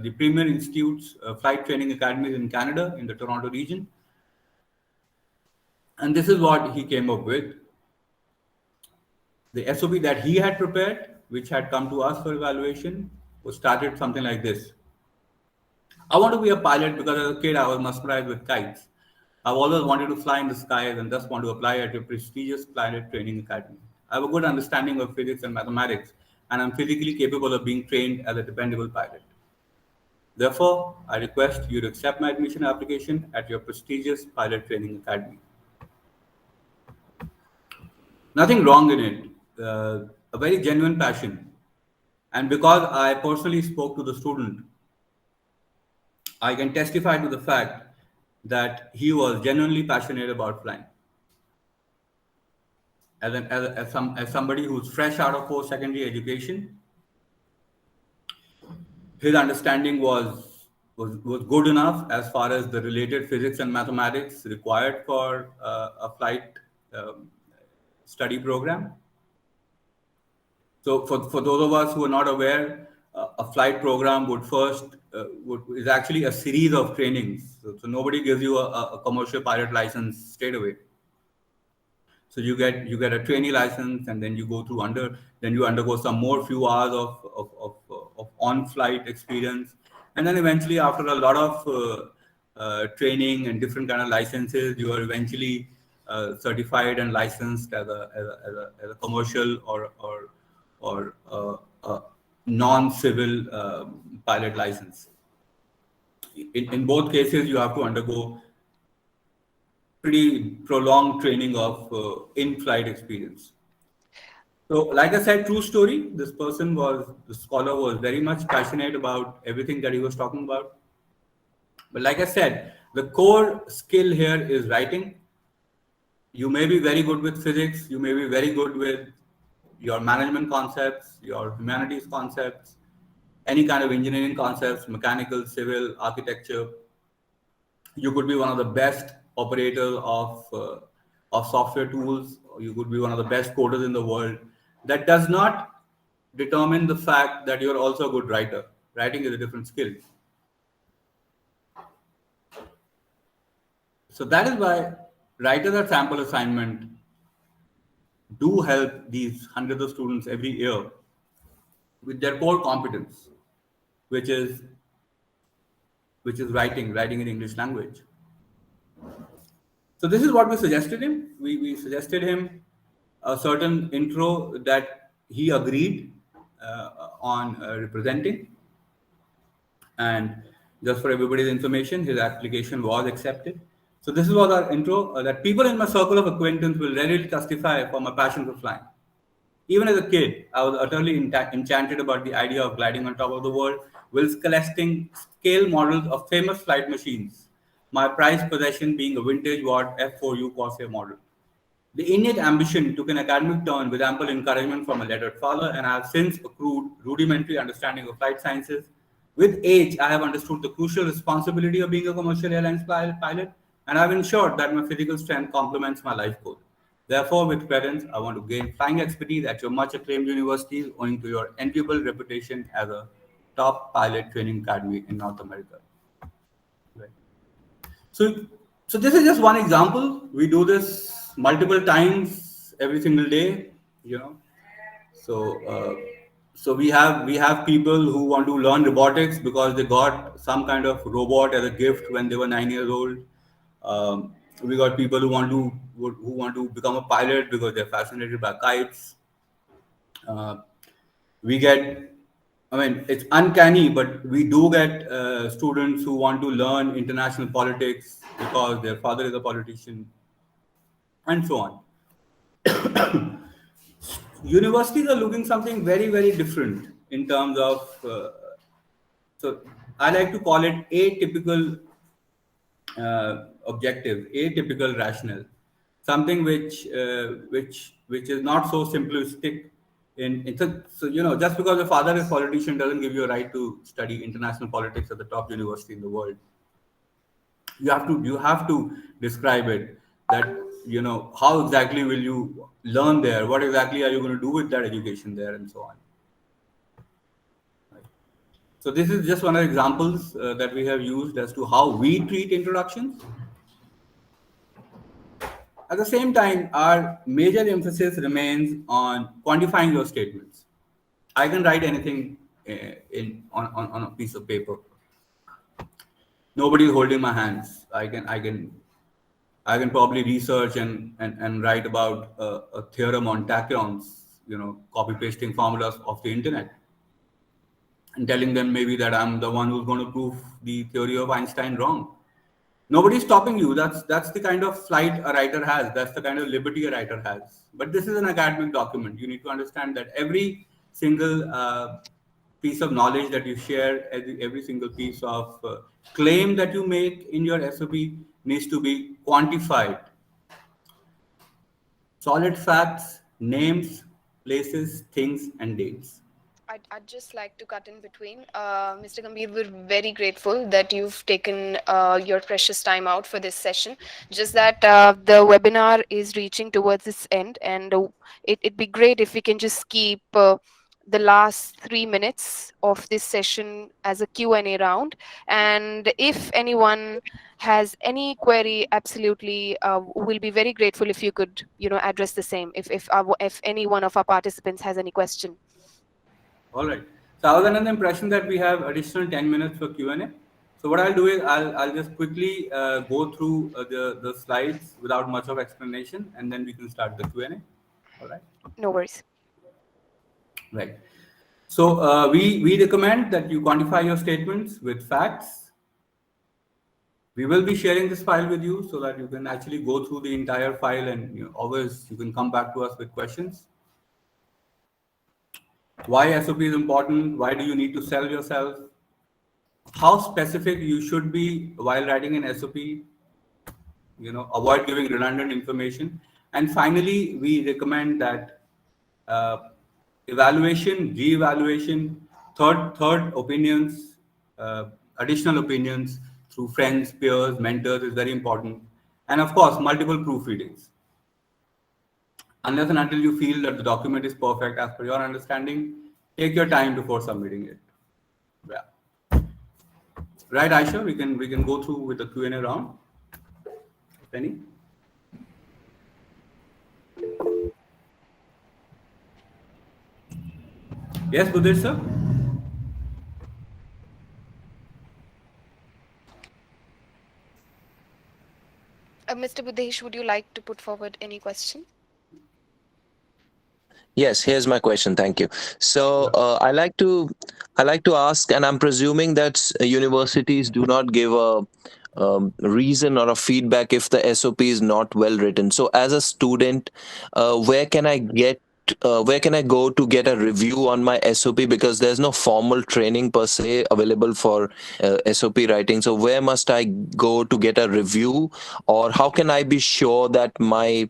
the premier institutes, flight training academies in Canada, in the Toronto region. And this is what he came up with. The SOP that he had prepared, which had come to us for evaluation, was started something like this. I want to be a pilot because as a kid I was mesmerized with kites. I've always wanted to fly in the skies and thus want to apply at a prestigious pilot training academy. I have a good understanding of physics and mathematics, and I'm physically capable of being trained as a dependable pilot. Therefore, I request you to accept my admission application at your prestigious pilot training academy. Nothing wrong in it, a very genuine passion. And because I personally spoke to the student, I can testify to the fact that he was genuinely passionate about flying. As somebody who's fresh out of post-secondary education, his understanding was good enough as far as the related physics and mathematics required for a flight study program. So for those of us who are not aware, a flight program is actually a series of trainings. So nobody gives you a commercial pilot license straight away. So you get a trainee license, and then you go through then you undergo some more few hours of on-flight experience, and then eventually after a lot of training and different kind of licenses, you are eventually certified and licensed as a commercial or non-civil pilot license. In both cases, you have to undergo pretty prolonged training of in-flight experience. So, like I said, true story. The scholar was very much passionate about everything that he was talking about. But like I said, the core skill here is writing. You may be very good with physics. You may be very good with your management concepts, your humanities concepts, any kind of engineering concepts, mechanical, civil, architecture. You could be one of the best operators of software tools. You could be one of the best coders in the world. That does not determine the fact that you're also a good writer. Writing is a different skill. So that is why writers at sample assignment do help these hundreds of students every year with their core competence, which is writing in English language. So this is what we suggested him. We suggested him a certain intro that he agreed on representing. And just for everybody's information, his application was accepted. So this was our intro, that people in my circle of acquaintance will readily testify for my passion for flying. Even as a kid, I was utterly enchanted about the idea of gliding on top of the world whilst collecting scale models of famous flight machines, my prized possession being a vintage Watt F4U Corsair model. The innate ambition took an academic turn with ample encouragement from a lettered father, and I have since accrued rudimentary understanding of flight sciences. With age, I have understood the crucial responsibility of being a commercial airlines pilot, and I have ensured that my physical strength complements my life goal. Therefore, with parents, I want to gain flying expertise at your much acclaimed universities owing to your enviable reputation as a top pilot training academy in North America. Right. So this is just one example. We do this multiple times every single day, you know. So we have people who want to learn robotics because they got some kind of robot as a gift when they were 9 years old. We got people who want to become a pilot because they're fascinated by kites. We get, I mean, it's uncanny, but we do get students who want to learn international politics because their father is a politician, and so on. Universities are looking something very, very different in terms of, so I like to call it atypical objective, atypical rationale, something which is not so simplistic So, you know, just because your father is politician doesn't give you a right to study international politics at the top university in the world. You have to describe it, that, you know, how exactly will you learn there, what exactly are you going to do with that education there, and so on. Right. So this is just one of the examples that we have used as to how we treat introductions. At the same time, our major emphasis remains on quantifying your statements. I can write anything on a piece of paper. Nobody is holding my hands. I can probably research and write about a theorem on tachyons, you know, copy pasting formulas of the internet, and telling them maybe that I'm the one who's going to prove the theory of Einstein wrong. Nobody's stopping you. That's the kind of flight a writer has. That's the kind of liberty a writer has. But this is an academic document. You need to understand that every single piece of knowledge that you share, every single piece of claim that you make in your SOP needs to be quantified. Solid facts, names, places, things, and dates. I'd just like to cut in between. Mr. Gambhir, we're very grateful that you've taken your precious time out for this session. Just that the webinar is reaching towards its end, and it'd be great if we can just keep the last 3 minutes of this session as a Q&A round. And if anyone has any query, absolutely, we'll be very grateful if you could, you know, address the same. If any one of our participants has any question. All right. So I was under the impression that we have additional 10 minutes for Q&A. So what I'll do is I'll just quickly go through the slides without much of explanation, and then we can start the Q&A. All right. No worries. Right. So we recommend that you quantify your statements with facts. We will be sharing this file with you so that you can actually go through the entire file, and, you know, always you can come back to us with questions. Why SOP is important? Why do you need to sell yourself? How specific you should be while writing an SOP? You know, avoid giving redundant information. And finally, we recommend that evaluation, re-evaluation, third opinions, additional opinions through friends, peers, mentors is very important. And of course, multiple proofreadings. Unless and until you feel that the document is perfect as per your understanding, take your time before submitting it. Yeah. Right, Aisha, we can go through with the Q&A round. Penny? Yes, Buddhish, sir? Mr. Buddhesh, would you like to put forward any question? Yes, here's my question. Thank you. So I like to ask, and I'm presuming that universities do not give a reason or a feedback if the SOP is not well written. So as a student, where can I go to get a review on my SOP, because there's no formal training per se available for SOP writing. So where must I go to get a review, or how can I be sure that my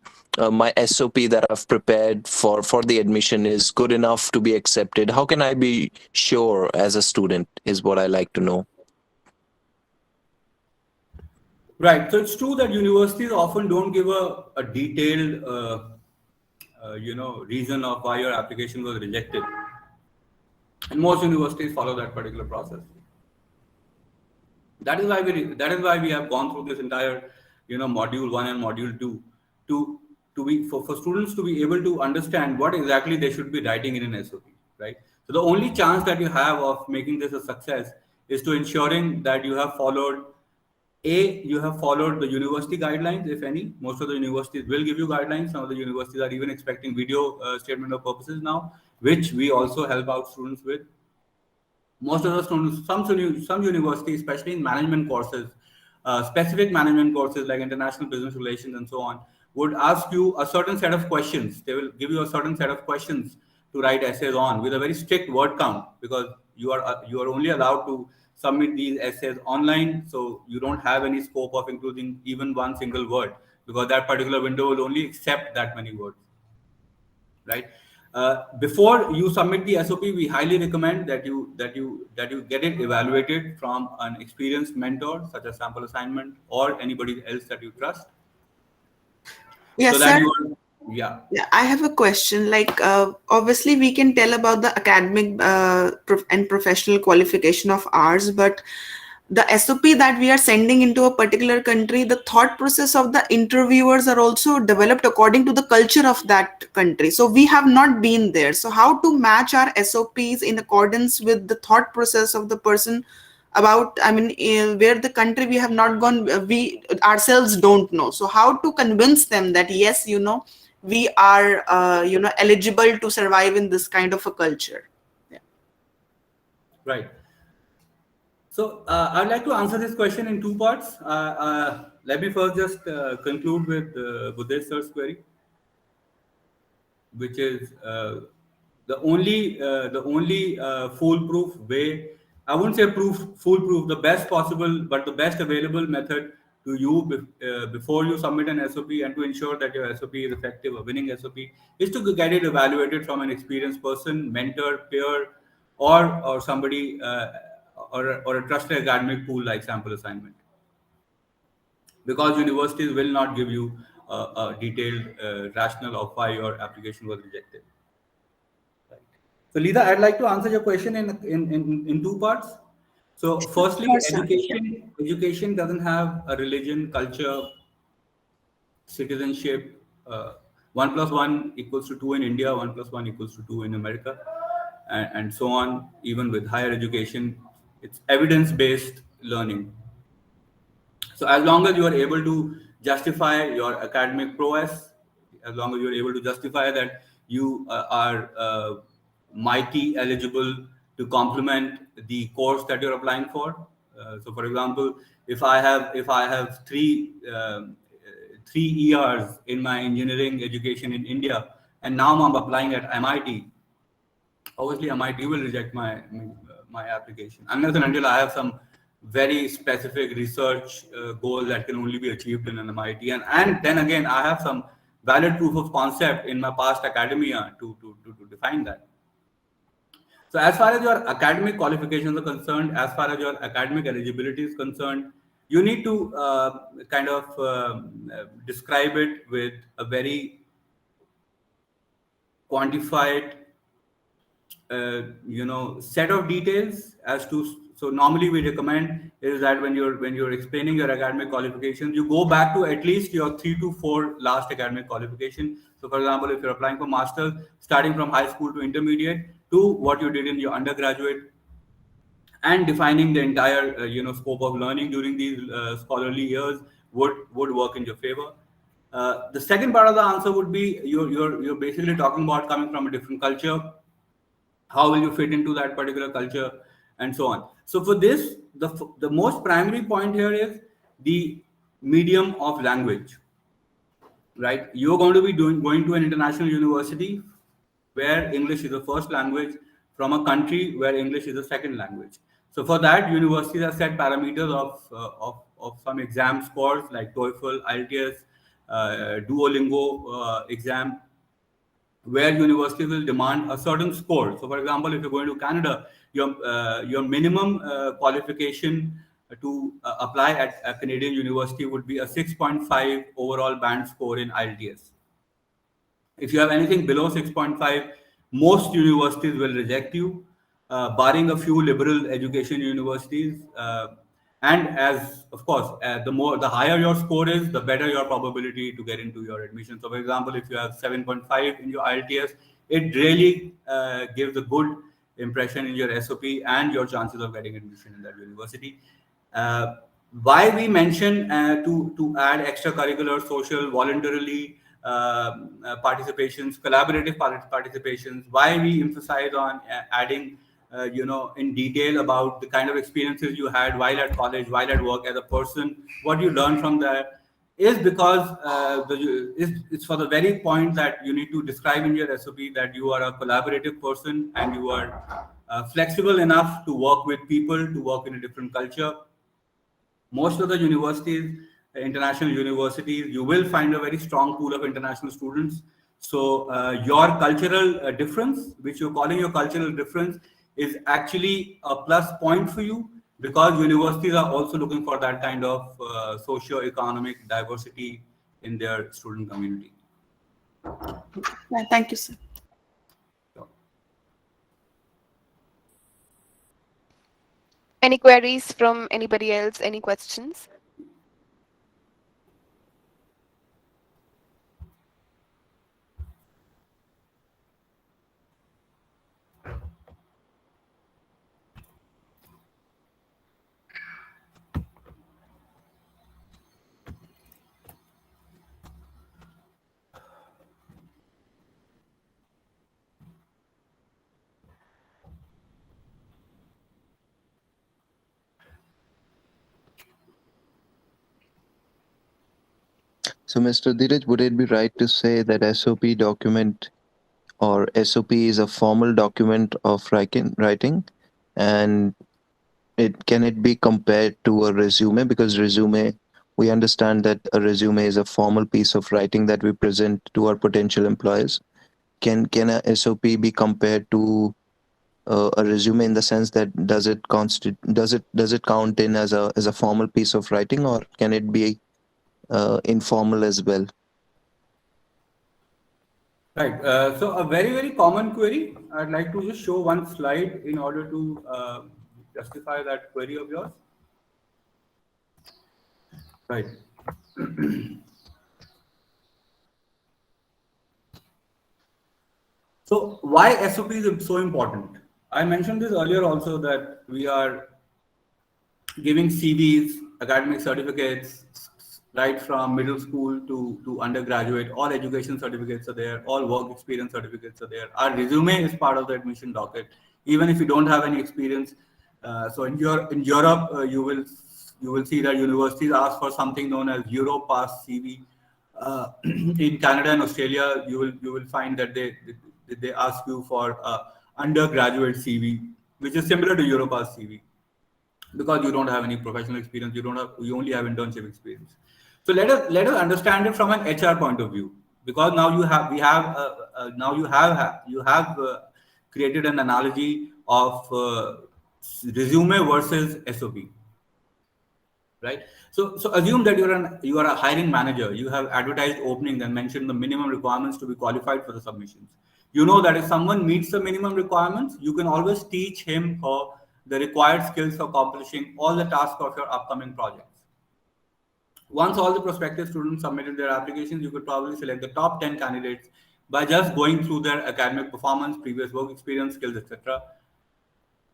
SOP that I've prepared for the admission is good enough to be accepted? How can I be sure as a student is what I like to know. Right. So it's true that universities often don't give a detailed, reason of why your application was rejected. And most universities follow that particular process. That is why we have gone through this entire, module 1 and module 2 for students to be able to understand what exactly they should be writing in an SOP, right? So the only chance that you have of making this a success is to ensuring that you have followed the university guidelines, if any. Most of the universities will give you guidelines. Some of the universities are even expecting video statement of purposes now, which we also help out students with. Most of the students, some universities, especially in management courses, specific management courses like international business relations and so on, would ask you a certain set of questions. They will give you a certain set of questions to write essays on with a very strict word count, because you are only allowed to submit these essays online, so you don't have any scope of including even one single word, because that particular window will only accept that many words, right? Before you submit the SOP, we highly recommend that you get it evaluated from an experienced mentor, such as sample assignment or anybody else that you trust, so Yes, that sir. you are, yeah. Yeah, I have a question. Obviously, we can tell about the academic and professional qualification of ours, but the SOP that we are sending into a particular country, the thought process of the interviewers are also developed according to the culture of that country. So we have not been there. So how to match our SOPs in accordance with the thought process of the person about, I mean, where the country we have not gone, we ourselves don't know. So how to convince them that, yes, we are, eligible to survive in this kind of a culture. Yeah. Right. So I'd like to answer this question in two parts. Let me first just conclude with Buddhist sir's query, which is the only foolproof way. I wouldn't say foolproof, the best possible, but the best available method to you before you submit an SOP and to ensure that your SOP is effective, a winning SOP, is to get it evaluated from an experienced person, mentor, peer, or somebody, or a trusted academic pool like sample assignment, because universities will not give you a detailed rationale of why your application was rejected. Right. So, Lisa, I'd like to answer your question in two parts. So, firstly, Sure, sir. education doesn't have a religion, culture, citizenship. 1+1 = 2 in India, 1+1 = 2 in America, and so on. Even with higher education, it's evidence-based learning. So as long as you are able to justify your academic prowess, as long as you are able to justify that you are mighty eligible to complement the course that you're applying for. So, for example, if I have three years in my engineering education in India, and now I'm applying at MIT, obviously MIT will reject my application unless and until I have some very specific research goal that can only be achieved in an MIT, and then again I have some valid proof of concept in my past academia to define that. So as far as your academic qualifications are concerned, as far as your academic eligibility is concerned, you need to describe it with a very quantified set of details as to. So normally we recommend is that when you're explaining your academic qualifications, you go back to at least your 3 to 4 last academic qualification. So for example, if you're applying for master's, starting from high school to intermediate to what you did in your undergraduate, and defining the entire scope of learning during these scholarly years would work in your favor. The second part of the answer would be you're basically talking about coming from a different culture. How will you fit into that particular culture, and so on. So for this, the most primary point here is the medium of language, right? You're going to be going to an international university where English is the first language, from a country where English is the second language. So for that, universities have set parameters of some exam scores like TOEFL, IELTS, Duolingo exam, where university will demand a certain score. So, for example, if you're going to Canada, your minimum qualification to apply at a Canadian university would be a 6.5 overall band score in IELTS. If you have anything below 6.5, most universities will reject you, barring a few liberal education universities. And as of course, the higher your score is, the better your probability to get into your admission. So, for example, if you have 7.5 in your IELTS, it really gives a good impression in your SOP and your chances of getting admission in that university. Why we mention to add extracurricular, social, voluntarily participations, collaborative participations, why we emphasize on adding in detail about the kind of experiences you had while at college, while at work as a person, what you learned from that, is because it's for the very point that you need to describe in your SOP that you are a collaborative person and you are flexible enough to work with people, to work in a different culture. Most of the universities, international universities, you will find a very strong pool of international students. So your cultural difference, which you're calling your cultural difference, is actually a plus point for you, because universities are also looking for that kind of socio-economic diversity in their student community. Thank you, sir. Any queries from anybody else? Any questions? So, Mr. Dheeraj, would it be right to say that SOP document or SOP is a formal document of writing, and it be compared to a resume? Because resume, we understand that a resume is a formal piece of writing that we present to our potential employers. Can a SOP be compared to a resume in the sense that does it count in as a formal piece of writing, or can it be informal as well? Right. So a very, very common query. I'd like to just show one slide in order to justify that query of yours. Right. So why SOP is so important? I mentioned this earlier also, that we are giving CVs, academic certificates, right from middle school to undergraduate. All education certificates are there. All work experience certificates are there. Our resume is part of the admission docket, even if you don't have any experience. So in Europe, you will see that universities ask for something known as Europass CV. In Canada and Australia, you will find that they ask you for undergraduate CV, which is similar to Europass CV, because you don't have any professional experience, you only have internship experience. So let us understand it from an HR point of view, because now you have created an analogy of resume versus SOP, right? So assume that you are a hiring manager. You have advertised openings and mentioned the minimum requirements to be qualified for the submissions. You know that if someone meets the minimum requirements, you can always teach him or the required skills for accomplishing all the tasks of your upcoming projects. Once all the prospective students submitted their applications, you could probably select the top 10 candidates by just going through their academic performance, previous work experience, skills, etc.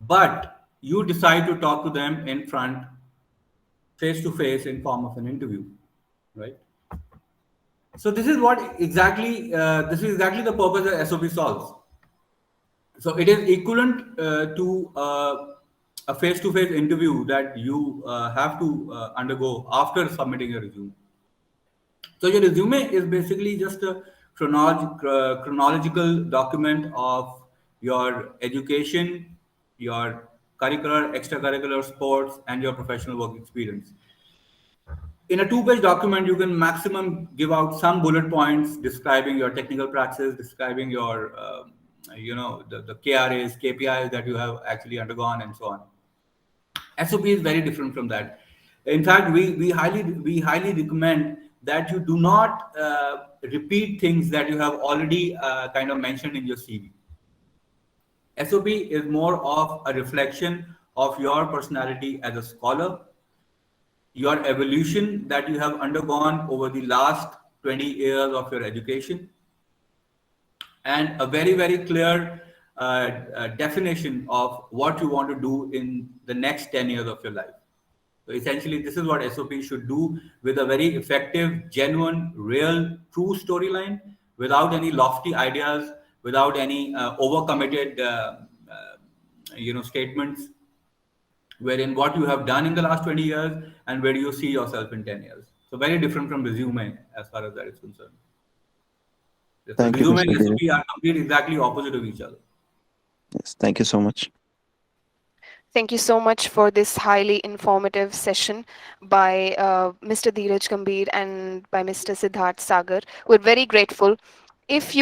But you decide to talk to them in front, face to face, in form of an interview, right? So this is exactly the purpose that SOP solves. So it is equivalent to a face-to-face interview that you have to undergo after submitting a resume. So your resume is basically just a chronological document of your education, your curricular, extracurricular, sports, and your professional work experience. In a two-page document, you can maximum give out some bullet points describing your technical practice, describing your, the KRAs, KPIs that you have actually undergone, and so on. SOP is very different from that. In fact, we highly recommend that you do not repeat things that you have already kind of mentioned in your CV. SOP is more of a reflection of your personality as a scholar, your evolution that you have undergone over the last 20 years of your education, and a very, very clear definition of what you want to do in the next 10 years of your life. So essentially, this is what SOP should do, with a very effective, genuine, real, true storyline, without any lofty ideas, without any overcommitted statements, wherein what you have done in the last 20 years and where do you see yourself in 10 years. So very different from resume as far as that is concerned. So Thank you, resume Mr. and Dheeraj. SOP are completely exactly opposite of each other. Yes, thank you so much. Thank you so much for this highly informative session by Mr. Dheeraj Gambhir and by Mr. Siddharth Sagar. We're very grateful. If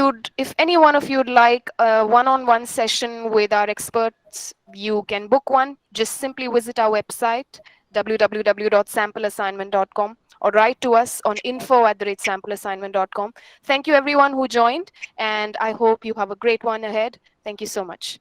any one of you would like a one-on-one session with our experts, you can book one. Just simply visit our website, www.sampleassignment.com, or write to us on info@sampleassignment.com. Thank you everyone who joined, and I hope you have a great one ahead. Thank you so much.